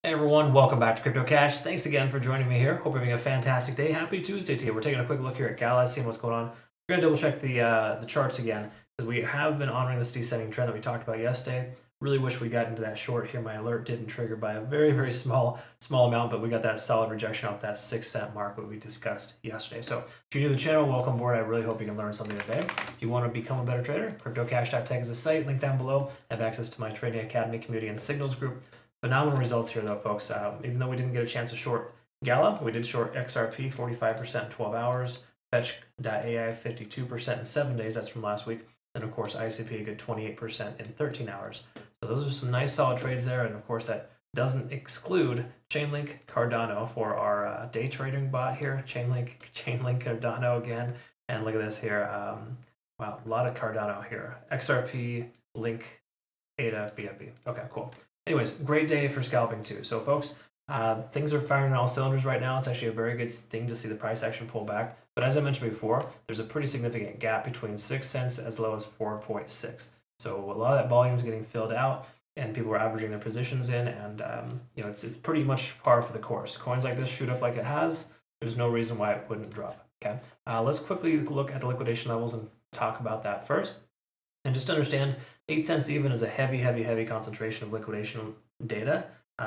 Hey everyone, welcome back to Crypto Cash. Thanks again for joining me here. Hope you're having a fantastic day. Happy Tuesday to you. We're taking a quick look here at Gala, seeing what's going on. We're gonna double check the charts again because we have been honoring this descending trend that we talked about yesterday. Really wish we got into that short here. My alert didn't trigger by a very small amount, but we got that solid rejection off that 6 cent mark that we discussed yesterday. So if you're new to the channel, welcome aboard. I really hope you can learn something today. If you want to become a better trader, CryptoCash.tech is the site. Link down below. Have access to my trading academy community and signals group. Phenomenal results here though, folks. Even though we didn't get a chance to short Gala, we did short XRP 45% in 12 hours, Fetch.ai 52% in 7 days, that's from last week, and of course ICP a good 28% in 13 hours. So those are some nice solid trades there, and of course that doesn't exclude Chainlink Cardano for our day trading bot here. Chainlink Cardano again, and look at this here. Wow, a lot of Cardano here. XRP, Link, ADA, BNB. Okay, cool. Anyways, great day for scalping too. So folks, things are firing on all cylinders right now. It's actually a very good thing to see the price action pull back. But as I mentioned before, there's a pretty significant gap between 6 cents as low as 4.6. So a lot of that volume is getting filled out, and people are averaging their positions in, and it's pretty much par for the course. Coins like this shoot up like it has. There's no reason why it wouldn't drop. Okay, let's quickly look at the liquidation levels and talk about that first. And just understand, 8 cents even is a heavy concentration of liquidation data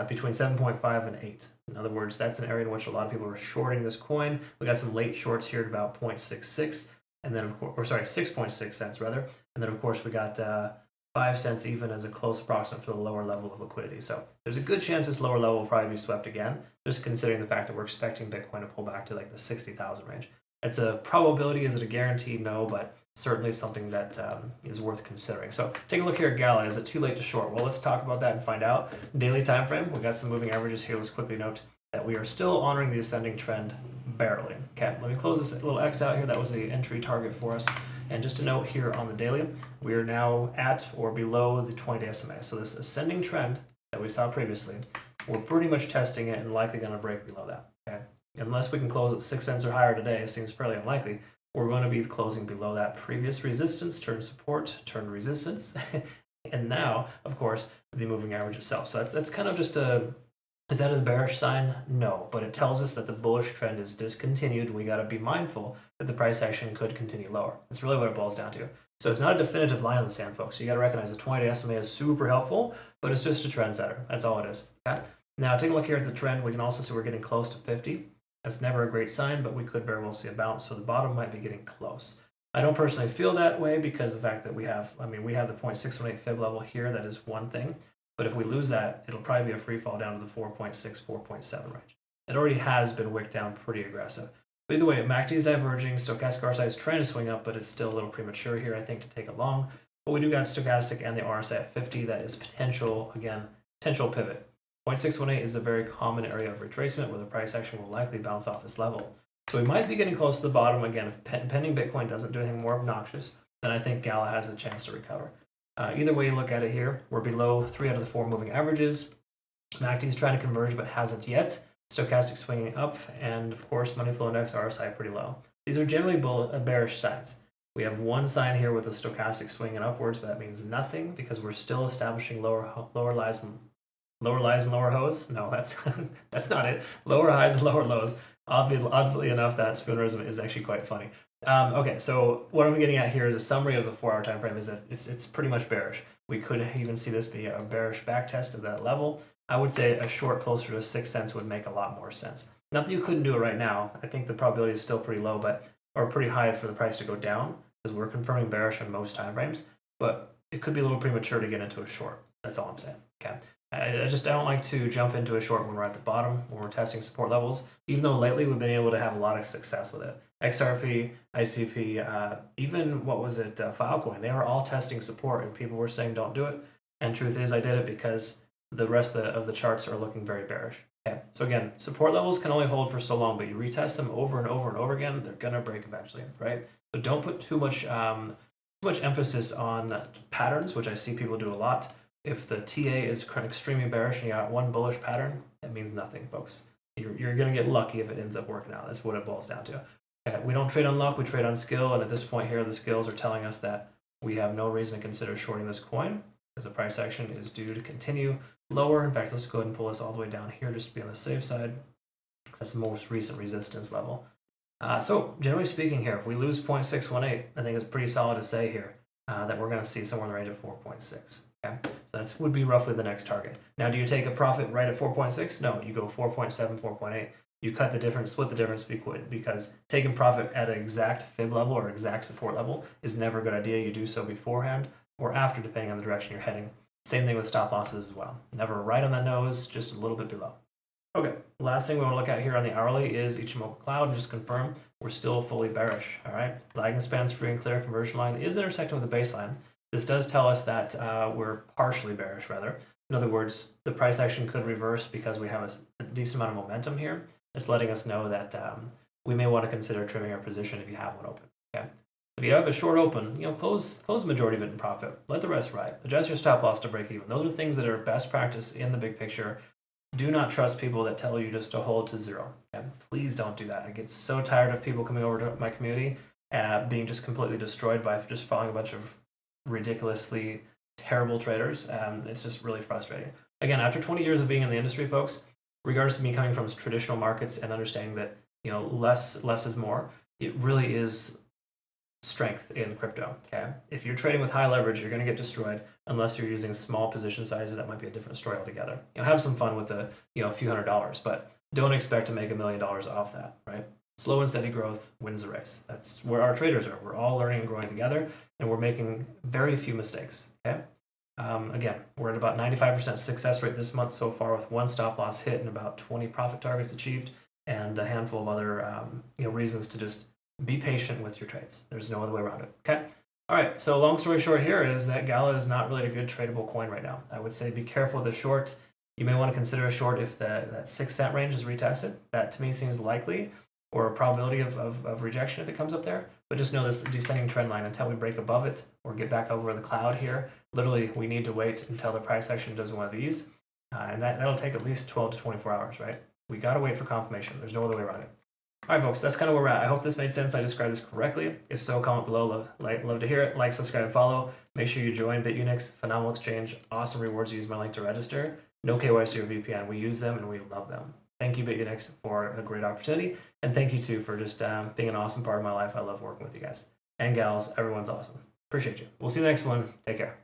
between 7.5 and 8. In other words, that's an area in which a lot of people are shorting this coin. We got some late shorts here at about 0.66, and then of course, or sorry, 6.6 cents rather. And then of course we got 5 cents even as a close approximate for the lower level of liquidity. So there's a good chance this lower level will probably be swept again, just considering the fact that we're expecting Bitcoin to pull back to like the 60,000 range. It's a probability. Is it a guarantee? No, but certainly something that is worth considering. So take a look here at Gala. Is it too late to short? Well, let's talk about that and find out. Daily time frame, we got some moving averages here. Let's quickly note that we are still honoring the ascending trend barely. Okay, let me close this little X out here. That was the entry target for us. And just a note here on the daily, we are now at or below the 20-day SMA. So this ascending trend that we saw previously, we're pretty much testing it and likely going to break below that. Okay, unless we can close at 6 cents or higher today, it seems fairly unlikely. We're going to be closing below that previous resistance, turned support, turned resistance, and now, of course, the moving average itself. So that's kind of just a, is that a bearish sign? No, but it tells us that the bullish trend is discontinued. We got to be mindful that the price action could continue lower. That's really what it boils down to. So it's not a definitive line in the sand, folks. So you got to recognize the 20-day SMA is super helpful, but it's just a trend setter. That's all it is. Okay? Now, take a look here at the trend. We can also see we're getting close to 50. That's never a great sign, but we could very well see a bounce, so the bottom might be getting close. I don't personally feel that way because the fact that we have the 0.618 fib level here, that is one thing. But if we lose that, it'll probably be a free fall down to the 4.6, 4.7 range. It already has been wicked down pretty aggressive. But either way, MACD is diverging, stochastic RSI is trying to swing up, but it's still a little premature here, I think, to take it long. But we do got stochastic and the RSI at 50. That is potential pivot. 0.618 is a very common area of retracement where the price action will likely bounce off this level. So we might be getting close to the bottom again. If pending Bitcoin doesn't do anything more obnoxious, then I think Gala has a chance to recover. Either way you look at it here, we're below 3 out of the 4 moving averages. MACD is trying to converge but hasn't yet. Stochastic swinging up, and of course money flow index RSI pretty low. These are generally bearish signs. We have one sign here with a stochastic swinging upwards, but that means nothing because we're still establishing lower highs and lower lows? No, that's not it. Lower highs and lower lows. Oddly enough, that spoonerism is actually quite funny. Okay, so what I'm getting at here is a summary of the 4-hour time frame is that it's pretty much bearish. We could even see this be a bearish backtest of that level. I would say a short closer to 6 cents would make a lot more sense. Not that you couldn't do it right now. I think the probability is still pretty low, or pretty high for the price to go down because we're confirming bearish on most time frames. But it could be a little premature to get into a short. That's all I'm saying. Okay. I don't like to jump into a short when we're at the bottom, when we're testing support levels, even though lately we've been able to have a lot of success with it. XRP, ICP, even Filecoin, they were all testing support and people were saying don't do it. And truth is I did it because the rest of the charts are looking very bearish. Okay, so again, support levels can only hold for so long, but you retest them over and over and over again, they're gonna break eventually, right? So don't put too much emphasis on patterns, which I see people do a lot. If the TA is extremely bearish and you got one bullish pattern, that means nothing, folks. You're going to get lucky if it ends up working out. That's what it boils down to. We don't trade on luck, we trade on skill, and at this point here, the skills are telling us that we have no reason to consider shorting this coin, as the price action is due to continue lower. In fact, let's go ahead and pull this all the way down here just to be on the safe side. That's the most recent resistance level. So generally speaking here, if we lose 0.618, I think it's pretty solid to say here that we're going to see somewhere in the range of 4.6. Okay, so that would be roughly the next target. Now, do you take a profit right at 4.6? No, you go 4.7, 4.8. You cut the difference, split the difference, because taking profit at an exact fib level or exact support level is never a good idea. You do so beforehand or after, depending on the direction you're heading. Same thing with stop losses as well. Never right on the nose, just a little bit below. Okay, last thing we want to look at here on the hourly is Ichimoku Cloud, and just confirm we're still fully bearish. All right, lagging spans free and clear conversion line is intersecting with the baseline. This does tell us that we're partially bearish, rather. In other words, the price action could reverse because we have a decent amount of momentum here. It's letting us know that we may want to consider trimming our position if you have one open. Okay, if you have a short open, close the majority of it in profit. Let the rest ride. Adjust your stop loss to break even. Those are things that are best practice in the big picture. Do not trust people that tell you just to hold to zero. Okay? Please don't do that. I get so tired of people coming over to my community being just completely destroyed by just following a bunch of ridiculously terrible traders. It's just really frustrating. Again, after 20 years of being in the industry, folks, regardless of me coming from traditional markets and understanding that less is more, it really is strength in crypto. Okay, if you're trading with high leverage, you're going to get destroyed unless you're using small position sizes. That might be a different story altogether. Have some fun with a few $100s, but don't expect to make $1 million off that. Right? Slow and steady growth wins the race. That's where our traders are. We're all learning and growing together, and we're making very few mistakes. Okay. Again, we're at about 95% success rate this month so far, with one stop loss hit and about 20 profit targets achieved, and a handful of other reasons to just be patient with your trades. There's no other way around it. Okay. All right. So long story short here is that Gala is not really a good tradable coin right now. I would say be careful with the shorts. You may want to consider a short if that 6 cent range is retested. That to me seems likely, or a probability of rejection if it comes up there. But just know this descending trend line, until we break above it or get back over the cloud here, literally we need to wait until the price action does one of these. And that'll take at least 12 to 24 hours, right? We got to wait for confirmation. There's no other way around it. All right, folks, that's kind of where we're at. I hope this made sense. I described this correctly. If so, comment below. Love to hear it. Like, subscribe, follow. Make sure you join Bitunix. Phenomenal exchange. Awesome rewards. Use my link to register. No KYC or VPN. We use them and we love them. Thank you, Bitunix, for a great opportunity. And thank you, too, for just being an awesome part of my life. I love working with you guys. And gals, everyone's awesome. Appreciate you. We'll see you in the next one. Take care.